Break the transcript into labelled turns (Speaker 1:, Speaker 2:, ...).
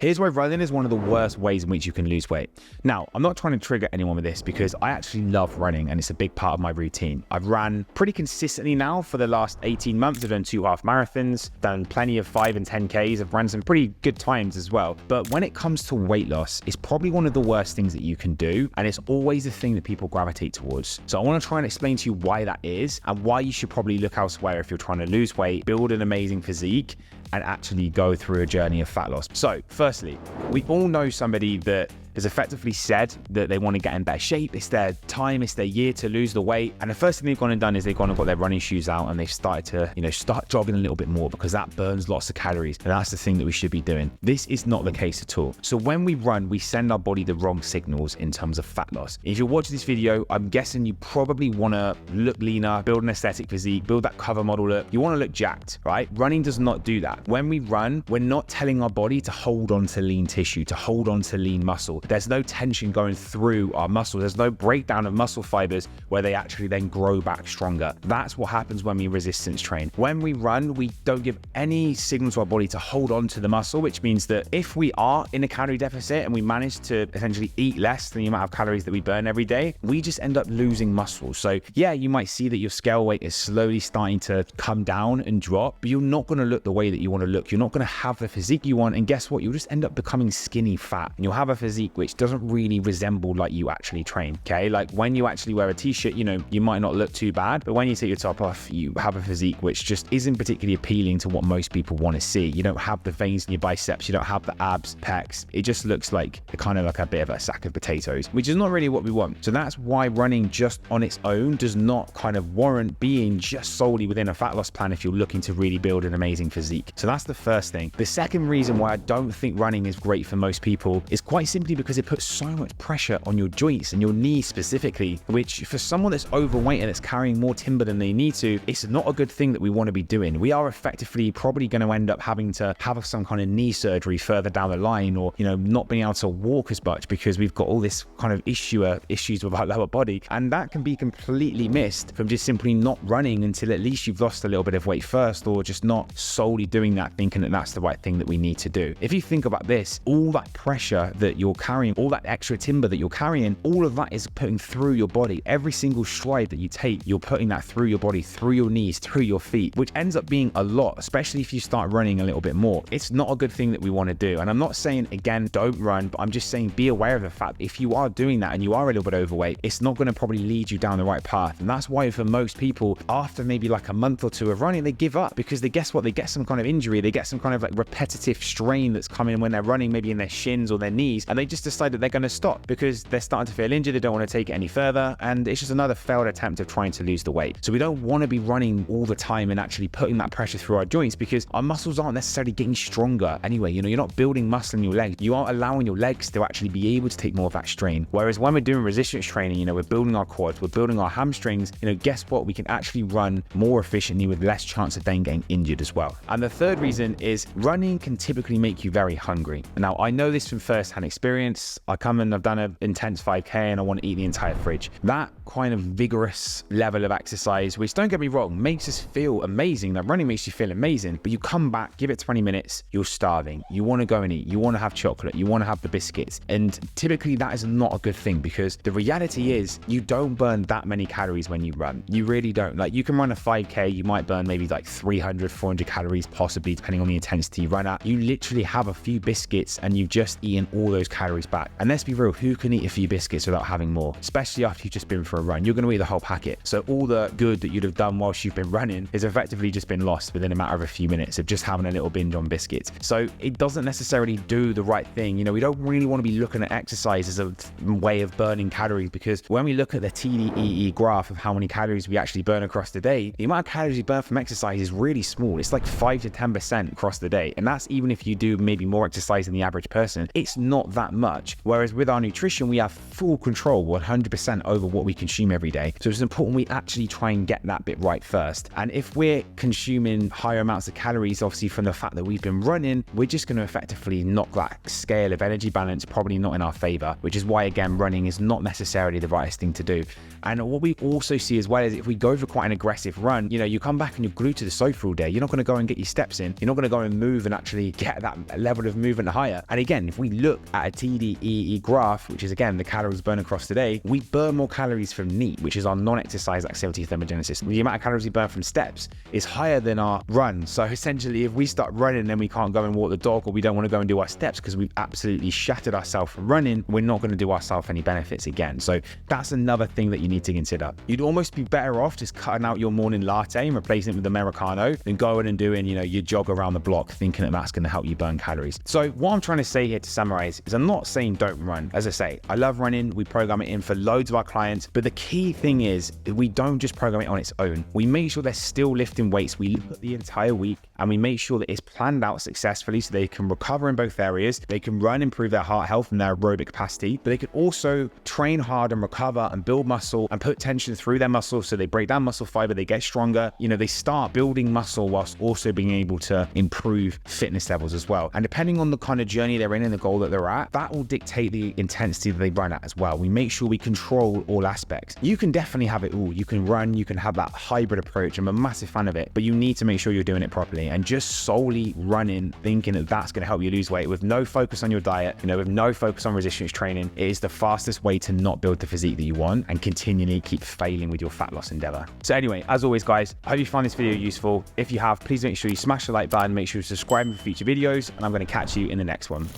Speaker 1: Here's why running is one of the worst ways in which you can lose weight. Now, I'm not trying to trigger anyone with this because I actually love running and it's a big part of my routine. I've ran pretty consistently now for the last 18 months. I've done 2 half marathons, done plenty of 5 and 10Ks. I've run some pretty good times as well. But when it comes to weight loss, it's probably one of the worst things that you can do. And it's always the thing that people gravitate towards. So I want to try and explain to you why that is and why you should probably look elsewhere if you're trying to lose weight, build an amazing physique, and actually go through a journey of fat loss. So firstly, we all know somebody that has effectively said that they want to get in better shape. It's their time, it's their year to lose the weight. And the first thing they've gone and done is they've gone and got their running shoes out and they've started to, start jogging a little bit more because that burns lots of calories. And that's the thing that we should be doing. This is not the case at all. So when we run, we send our body the wrong signals in terms of fat loss. If you're watching this video, I'm guessing you probably want to look leaner, build an aesthetic physique, build that cover model look. You want to look jacked, right? Running does not do that. When we run, we're not telling our body to hold on to lean tissue, to hold on to lean muscle. There's no tension going through our muscles. There's no breakdown of muscle fibers where they actually then grow back stronger. That's what happens when we resistance train. When we run, we don't give any signal to our body to hold on to the muscle, which means that if we are in a calorie deficit and we manage to essentially eat less than the amount of calories that we burn every day, we just end up losing muscle. So yeah, you might see that your scale weight is slowly starting to come down and drop, but you're not going to look the way that you want to look. You're not going to have the physique you want. And guess what? You'll just end up becoming skinny fat. And you'll have a physique which doesn't really resemble like you actually train. Okay, like when you actually wear a t-shirt, you might not look too bad, but when you take your top off, you have a physique which just isn't particularly appealing to what most people want to see. You don't have the veins in your biceps, you don't have the abs, pecs. It just looks like a bit of a sack of potatoes, which is not really what we want. So that's why running just on its own does not warrant being just solely within a fat loss plan if you're looking to really build an amazing physique. So that's the first thing. The second reason why I don't think running is great for most people is quite simply because it puts so much pressure on your joints and your knees specifically, which for someone that's overweight and that's carrying more timber than they need to, it's not a good thing that we want to be doing. We are effectively probably going to end up having to have some kind of knee surgery further down the line, or not being able to walk as much because we've got all this kind of issues with our lower body, and that can be completely missed from just simply not running until at least you've lost a little bit of weight first, or just not solely doing that thinking that that's the right thing that we need to do. If you think about this, all that pressure that you're carrying, all that extra timber that you're carrying, all of that is putting through your body. Every single stride that you take, you're putting that through your body, through your knees, through your feet, which ends up being a lot, especially if you start running a little bit more. It's not a good thing that we want to do. And I'm not saying, again, don't run, but I'm just saying be aware of the fact that if you are doing that and you are a little bit overweight, it's not going to probably lead you down the right path. And that's why for most people, after maybe like a month or two of running, they give up because they guess what? They get some kind of injury. They get some kind of like repetitive strain that's coming when they're running, maybe in their shins or their knees, and they just decide that they're going to stop because they're starting to feel injured. They don't want to take it any further, and it's just another failed attempt of trying to lose the weight. So we don't want to be running all the time and actually putting that pressure through our joints because our muscles aren't necessarily getting stronger anyway. You're not building muscle in your legs. You aren't allowing your legs to actually be able to take more of that strain. Whereas when we're doing resistance training, we're building our quads, we're building our hamstrings, guess what? We can actually run more efficiently with less chance of then getting injured as well. And the third reason is running can typically make you very hungry. Now, I know this from first-hand experience. I come and I've done an intense 5K and I want to eat the entire fridge. That kind of vigorous level of exercise, which don't get me wrong, makes us feel amazing. That running makes you feel amazing, but you come back, give it 20 minutes, you're starving. You want to go and eat. You want to have chocolate. You want to have the biscuits. And typically that is not a good thing because the reality is you don't burn that many calories when you run. You really don't. Like you can run a 5K, you might burn maybe like 300, 400 calories possibly depending on the intensity you run at. You literally have a few biscuits and you've just eaten all those calories back. And let's be real, who can eat a few biscuits without having more? Especially after you've just been for a run. You're going to eat the whole packet. So all the good that you'd have done whilst you've been running is effectively just been lost within a matter of a few minutes of just having a little binge on biscuits. So it doesn't necessarily do the right thing. We don't really want to be looking at exercise as a way of burning calories because when we look at the TDEE graph of how many calories we actually burn across the day, the amount of calories you burn from exercise is really small. It's like 5 to 10% across the day. And that's even if you do maybe more exercise than the average person. It's not that much. Whereas with our nutrition, we have full control 100% over what we can consume every day. So it's important we actually try and get that bit right first. And if we're consuming higher amounts of calories, obviously from the fact that we've been running, we're just going to effectively knock that scale of energy balance probably not in our favor, which is why, again, running is not necessarily the rightest thing to do. And what we also see as well is if we go for quite an aggressive run, you know, you come back and you're glued to the sofa all day. You're not going to go and get your steps in. You're not going to go and move and actually get that level of movement higher. And again, if we look at a TDEE graph, which is again the calories burned across today, we burn more calories from NEAT, which is our non-exercise activity thermogenesis. The amount of calories we burn from steps is higher than our run. So essentially, if we start running, then we can't go and walk the dog, or we don't want to go and do our steps because we've absolutely shattered ourselves from running, we're not going to do ourselves any benefits again. So that's another thing that you need to consider. You'd almost be better off just cutting out your morning latte and replacing it with Americano than going and doing, you know, your jog around the block thinking that that's going to help you burn calories. So what I'm trying to say here to summarize is I'm not saying don't run. As I say, I love running. We program it in for loads of our clients, but the key thing is we don't just program it on its own. We make sure they're still lifting weights. We look at the entire week and we make sure that it's planned out successfully so they can recover in both areas. They can run, improve their heart health and their aerobic capacity, but they can also train hard and recover and build muscle and put tension through their muscles so they break down muscle fiber, they get stronger. You know, they start building muscle whilst also being able to improve fitness levels as well. And depending on the kind of journey they're in and the goal that they're at, that will dictate the intensity that they run at as well. We make sure we control all aspects. You can definitely have it all. You can run, you can have that hybrid approach. I'm a massive fan of it, but you need to make sure you're doing it properly. And just solely running, thinking that that's going to help you lose weight with no focus on your diet, you know, with no focus on resistance training, it is the fastest way to not build the physique that you want and continually keep failing with your fat loss endeavor. So anyway, as always, guys, I hope you find this video useful. If you have, please make sure you smash the like button, make sure you subscribe for future videos, and I'm going to catch you in the next one.